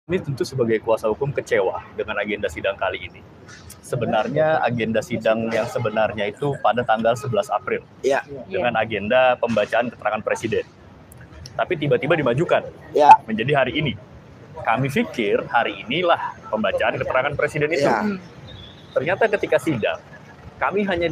Kami tentu sebagai kuasa hukum kecewa dengan agenda sidang kali ini. Sebenarnya agenda sidang yang sebenarnya itu pada tanggal 11 April Ya. dengan agenda pembacaan keterangan Presiden. Tapi tiba-tiba dimajukan Ya. menjadi hari ini. Kami pikir hari inilah pembacaan keterangan Presiden itu. Ya. Ternyata ketika sidang, kami hanya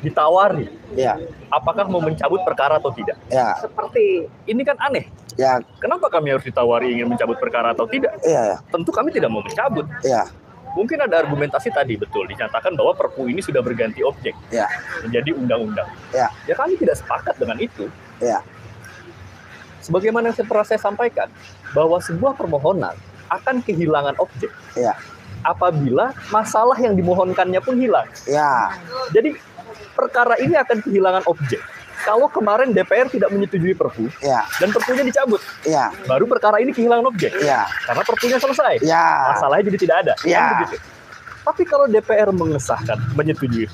ditawari, Ya. apakah mau mencabut perkara atau tidak. Ya. Seperti ini kan aneh. Ya. Kenapa kami harus ditawari ingin mencabut perkara atau tidak? Ya. Tentu kami tidak mau mencabut. Ya. Mungkin ada argumentasi tadi, betul, dinyatakan bahwa Perpu ini sudah berganti objek, Ya. menjadi undang-undang. Ya. Ya kami tidak sepakat dengan itu. Ya. Sebagaimana yang pernah saya sampaikan, bahwa sebuah permohonan akan kehilangan objek Ya. apabila masalah yang dimohonkannya pun hilang. Ya. Jadi perkara ini akan kehilangan objek kalau kemarin DPR tidak menyetujui Perpu Ya. dan Perpunya dicabut. Ya. Baru perkara ini kehilangan objek. Ya. Karena Perpunya selesai. Ya. Masalahnya jadi tidak ada. Ya. Kan begitu. Tapi kalau DPR mengesahkan, menyetujui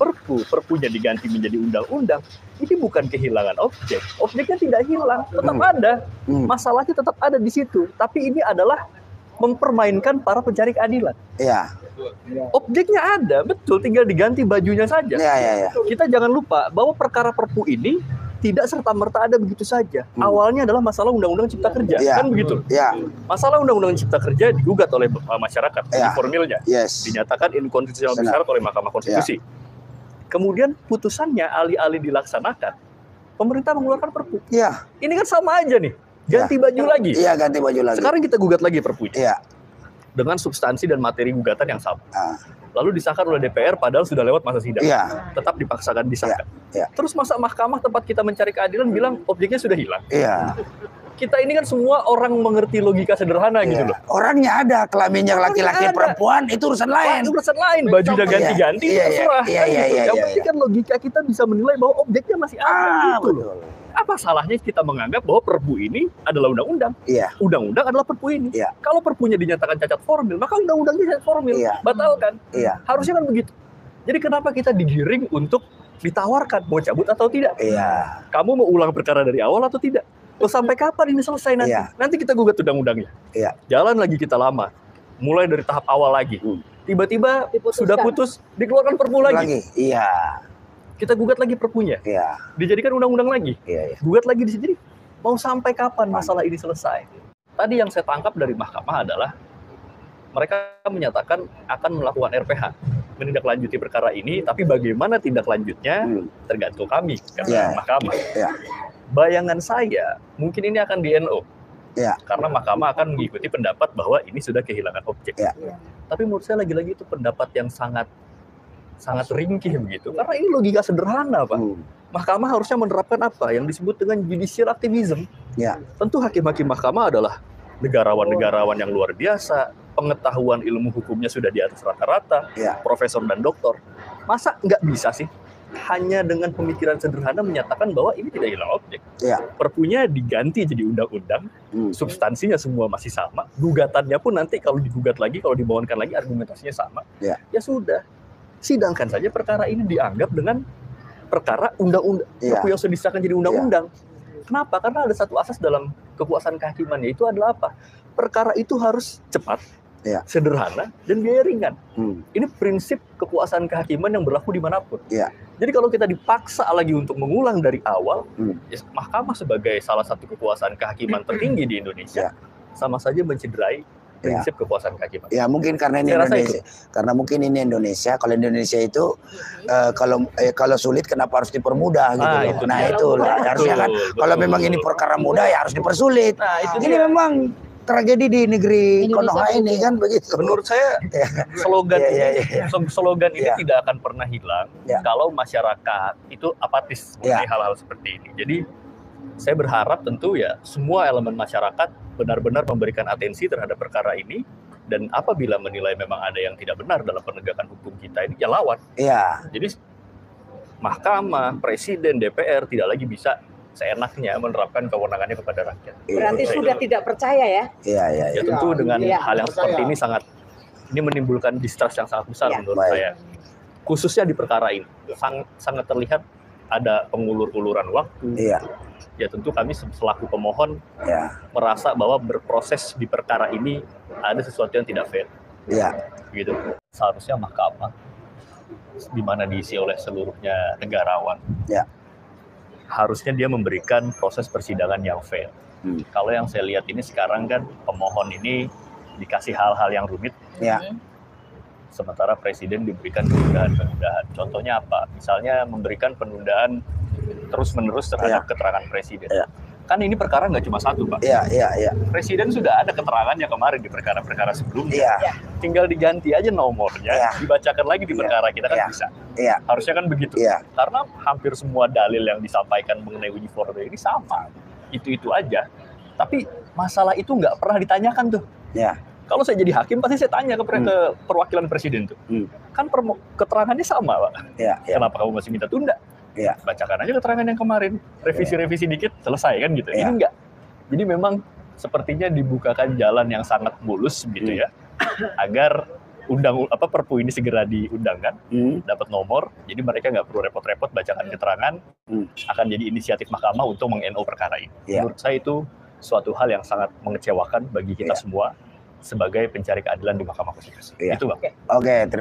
Perpunya diganti menjadi undang-undang, ini bukan kehilangan objek. Objeknya tidak hilang, tetap ada. Masalahnya tetap ada di situ. Tapi ini adalah mempermainkan para pencari keadilan. Ya. Objeknya ada, betul, tinggal diganti bajunya saja. Ya. Ya. Ya. Kita jangan lupa bahwa perkara Perpu ini tidak serta-merta ada begitu saja. Awalnya adalah masalah Undang-Undang Cipta Kerja, Ya. kan begitu? Ya. Masalah Undang-Undang Cipta Kerja digugat oleh masyarakat, di Ya. formilnya. Yes. Dinyatakan inkonstitusional bersyarat oleh Mahkamah Konstitusi. Kemudian putusannya alih-alih dilaksanakan, pemerintah mengeluarkan Perpu. Ya. Ini kan sama aja nih, ganti baju lagi. Iya, ganti baju lagi. Sekarang kita gugat lagi Perpunya. Iya. Dengan substansi dan materi gugatan yang sama. Ah. Lalu disahkan oleh DPR padahal sudah lewat masa sidang. Iya. Tetap dipaksakan disahkan. Iya. Terus masa mahkamah tempat kita mencari keadilan bilang objeknya sudah hilang. Iya. Kita ini kan semua orang mengerti logika sederhana gitu loh. Orangnya ada, kelaminnya laki-laki Orangnya ada. perempuan itu urusan lain. Itu urusan lain, baju udah ganti-ganti, Iya, terserah. iya, iya, iya, Yang iya, penting kan logika kita bisa menilai bahwa objeknya masih ada gitu loh. Betul. Apa salahnya kita menganggap bahwa Perpu ini adalah undang-undang? Iya. Undang-undang adalah Perpu ini. Iya. Kalau Perpunya dinyatakan cacat formil, maka undang-undangnya cacat formil. Iya. Batalkan. Iya. Harusnya kan begitu. Jadi kenapa kita digiring untuk ditawarkan mau cabut atau tidak? Iya. Kamu mau ulang perkara dari awal atau tidak? Oh, sampai kapan ini selesai nanti? Iya. Nanti kita gugat undang-undangnya. Iya. Jalan lagi kita lama. Mulai dari tahap awal lagi. Tiba-tiba sudah putus, dikeluarkan Perpu lagi. Iya. Kita gugat lagi Perpunya. Iya. Dijadikan undang-undang lagi. Iya. Gugat lagi di sini. Mau sampai kapan masalah ini selesai? Tadi yang saya tangkap dari mahkamah adalah mereka menyatakan akan melakukan RPH, menindaklanjuti perkara ini, tapi bagaimana tindak lanjutnya tergantung kami, kata mahkamah. Iya. Bayangan saya, mungkin ini akan di NO. Iya. Karena mahkamah akan mengikuti pendapat bahwa ini sudah kehilangan objek. Iya. Tapi menurut saya lagi-lagi itu pendapat yang sangat ringkih begitu. Karena ini logika sederhana, Pak. Mahkamah harusnya menerapkan apa? Yang disebut dengan judicial activism. Ya. Tentu hakim-hakim mahkamah adalah negarawan-negarawan yang luar biasa, pengetahuan ilmu hukumnya sudah di atas rata-rata, profesor dan doktor. Masa nggak bisa sih hanya dengan pemikiran sederhana menyatakan bahwa ini tidak hilang objek? Ya. Perpunya diganti jadi undang-undang, substansinya semua masih sama, gugatannya pun nanti kalau digugat lagi, kalau dimohonkan lagi argumentasinya sama, ya sudah. Sidangkan saja perkara ini dianggap dengan perkara undang-undang, Perpu yang sudah disahkan jadi undang-undang. Kenapa? Karena ada satu asas dalam kekuasaan kehakiman, yaitu adalah apa? Perkara itu harus cepat, sederhana, dan biaya ringan. Ini prinsip kekuasaan kehakiman yang berlaku dimanapun. Jadi kalau kita dipaksa lagi untuk mengulang dari awal, ya, mahkamah sebagai salah satu kekuasaan kehakiman tertinggi di Indonesia, sama saja mencederai prinsip kekuasaan kehakiman. Ya mungkin karena ini Indonesia. Karena mungkin ini Indonesia. Kalau Indonesia itu kalau sulit kenapa harus dipermudah gitu. Itulah harusnya kan. Kalau memang ini perkara mudah ya harus dipersulit. Ini memang tragedi di negeri Konoha ini kan begitu. Menurut saya slogan ini tidak akan pernah hilang kalau masyarakat itu apatis mengenai hal-hal seperti ini. Jadi saya berharap tentu ya semua elemen masyarakat benar-benar memberikan atensi terhadap perkara ini, dan apabila menilai memang ada yang tidak benar dalam penegakan hukum kita ini, ya lawan. Jadi mahkamah, presiden, DPR tidak lagi bisa seenaknya menerapkan kewenangannya kepada rakyat. Berarti sudah tidak percaya ya? Ya tentu dengan hal yang seperti ini ini menimbulkan distrust yang sangat besar menurut saya. Khususnya di perkara ini sangat terlihat ada pengulur-uluran waktu. Iya. Ya tentu kami selaku pemohon merasa bahwa berproses di perkara ini ada sesuatu yang tidak fair. Iya. Gitu. Seharusnya mahkamah di mana diisi oleh seluruhnya negarawan. Ya. Harusnya dia memberikan proses persidangan yang fair. Kalau yang saya lihat ini sekarang kan pemohon ini dikasih hal-hal yang rumit. Ya. Sementara presiden diberikan penundaan-penundaan. Contohnya apa? Misalnya memberikan penundaan terus-menerus terhadap keterangan presiden. Kan ini perkara nggak cuma satu, Pak. Iya. Presiden sudah ada keterangannya kemarin di perkara-perkara sebelumnya. Tinggal diganti aja nomornya, dibacakan lagi di perkara kita kan bisa. Harusnya kan begitu. Karena hampir semua dalil yang disampaikan mengenai uji formil ini sama. Itu aja. Tapi masalah itu nggak pernah ditanyakan tuh. Kalau saya jadi hakim pasti saya tanya ke perwakilan presiden tuh. Kan keterangannya sama, Pak. Kenapa kamu masih minta tunda? Bacakan aja keterangan yang kemarin, revisi dikit selesai kan gitu. Ini enggak. Jadi memang sepertinya dibukakan jalan yang sangat mulus gitu ya, agar Perpu ini segera diundangkan, dapat nomor, jadi mereka nggak perlu repot-repot bacakan keterangan, akan jadi inisiatif mahkamah untuk meng-NO perkara ini. Menurut saya itu suatu hal yang sangat mengecewakan bagi kita semua sebagai pencari keadilan di Mahkamah Konstitusi. Itu, Bang. Oke, terima